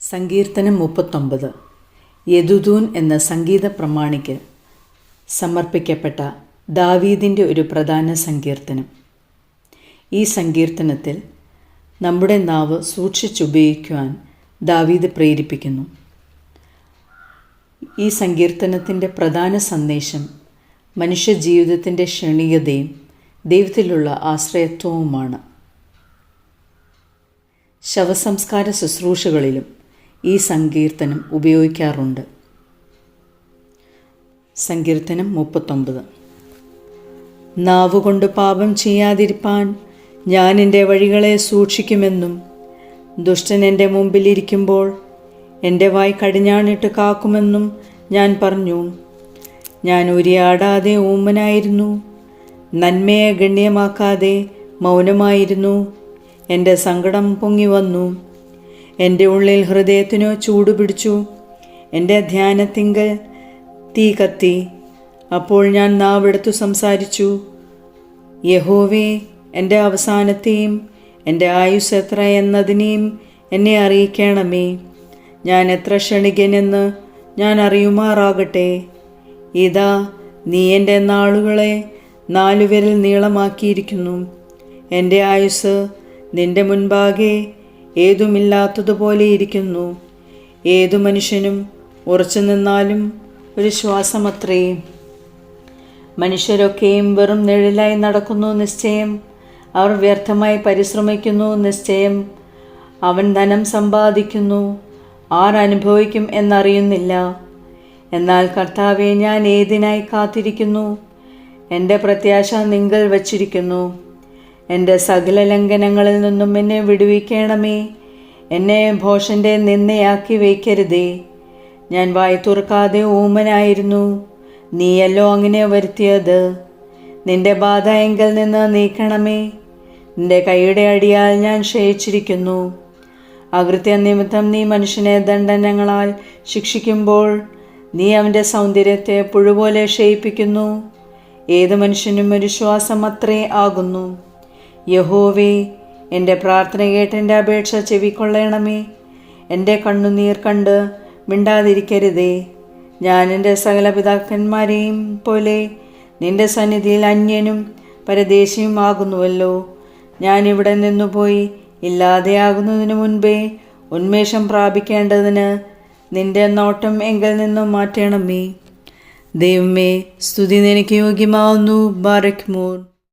സങ്കീർത്തനം 39 യെദുഥൂൻ എന്ന സംഗീത പ്രമാണിക്ക് സമർപ്പിക്കപ്പെട്ട ദാവീദിൻ്റെ ഒരു പ്രധാന സങ്കീർത്തനം. ഈ സങ്കീർത്തനത്തിൽ നമ്മുടെ നാവ് സൂക്ഷിച്ചുപയോഗിക്കുവാൻ ദാവീദ് പ്രേരിപ്പിക്കുന്നു. ഈ സങ്കീർത്തനത്തിൻ്റെ പ്രധാന സന്ദേശം മനുഷ്യജീവിതത്തിൻ്റെ ക്ഷണികതയും ദൈവത്തിലുള്ള ആശ്രയത്വവുമാണ്. ശവസംസ്കാര ശുശ്രൂഷകളിലും ഈ സങ്കീർത്തനം ഉപയോഗിക്കാറുണ്ട്. സങ്കീർത്തനം 39. നാവുകൊണ്ട് പാപം ചെയ്യാതിരിപ്പാൻ ഞാൻ എൻ്റെ വഴികളെ സൂക്ഷിക്കുമെന്നും ദുഷ്ടൻ എൻ്റെ മുമ്പിലിരിക്കുമ്പോൾ എൻ്റെ വായ് കടിഞ്ഞാണിട്ട് കാക്കുമെന്നും ഞാൻ പറഞ്ഞു. ഞാൻ ഉരിയാടാതെ ഊമനായിരുന്നു, നന്മയെ ഗണ്യമാക്കാതെ മൗനമായിരുന്നു. എൻ്റെ സങ്കടം പൊങ്ങി വന്നു, എൻ്റെ ഉള്ളിൽ ഹൃദയത്തിനു ചൂടുപിടിച്ചു, എൻ്റെ ധ്യാനത്തിങ്കൽ തീ കത്തി. അപ്പോൾ ഞാൻ നാവെടുത്തു സംസാരിച്ചു. യഹോവേ, എൻ്റെ അവസാനത്തെയും എൻ്റെ ആയുസ് എത്ര എന്നതിനെയും എന്നെ അറിയിക്കണമേ. ഞാൻ എത്ര ക്ഷണികനെന്ന് ഞാൻ അറിയുമാറാകട്ടെ. ഇതാ, നീ എൻ്റെ നാളുകളെ 4 വിരൽ നീളമാക്കിയിരിക്കുന്നു. എൻ്റെ ആയുസ് നിന്റെ മുൻപാകെ ഏതുമില്ലാത്തതുപോലെ ഇരിക്കുന്നു. ഏതു മനുഷ്യനും ഉറച്ചു നിന്നാലും ഒരു ശ്വാസമത്രേ. മനുഷ്യരൊക്കെയും വെറും നിഴലായി നടക്കുന്നു നിശ്ചയം. അവർ വ്യർത്ഥമായി പരിശ്രമിക്കുന്നു നിശ്ചയം. അവൻ ധനം സമ്പാദിക്കുന്നു, ആരനുഭവിക്കും എന്നറിയുന്നില്ല. എന്നാൽ കർത്താവെ, ഞാൻ ഏതിനായി കാത്തിരിക്കുന്നു? എൻ്റെ പ്രത്യാശ നിങ്കൽ വച്ചിരിക്കുന്നു. എൻ്റെ സകല ലംഘനങ്ങളിൽ നിന്നും എന്നെ വിടുവിക്കണമേ. എന്നെ ഭോഷൻ്റെ നിന്ദയാക്കി വയ്ക്കരുതേ. ഞാൻ വായി തുറക്കാതെ ഊമനായിരുന്നു, നീയല്ലോ അങ്ങനെ വരുത്തിയത്. നിന്റെ ബാധ എങ്കിൽ നിന്ന് നീക്കണമേ. നിന്റെ കൈയുടെ അടിയാൽ ഞാൻ ക്ഷയിച്ചിരിക്കുന്നു. അകൃത്യ നിമിത്തം നീ മനുഷ്യനെ ദണ്ഡനങ്ങളാൽ ശിക്ഷിക്കുമ്പോൾ നീ അവൻ്റെ സൗന്ദര്യത്തെ പുഴുപോലെ ക്ഷയിപ്പിക്കുന്നു. ഏത് മനുഷ്യനും ഒരു ശ്വാസം അത്രേ ആകുന്നു. യഹോവേ, എൻ്റെ പ്രാർത്ഥന കേട്ട് എൻ്റെ അപേക്ഷ ചെവിക്കൊള്ളണമേ. എൻ്റെ കണ്ണുനീർ കണ്ട് മിണ്ടാതിരിക്കരുതേ. ഞാൻ എൻ്റെ സകല പിതാക്കന്മാരെയും പോലെ നിൻ്റെ സന്നിധിയിൽ അന്യനും പരദേശിയും ആകുന്നുവല്ലോ. ഞാനിവിടെ നിന്നുപോയി ഇല്ലാതെയാകുന്നതിന് മുൻപേ ഉന്മേഷം പ്രാപിക്കേണ്ടതിന് നിൻ്റെ നോട്ടം എങ്കിൽ നിന്നും മാറ്റണമേ. ദൈവമേ, സ്തുതി നിനക്ക് യോഗ്യമാവുന്നു. ബാറക്മോർ.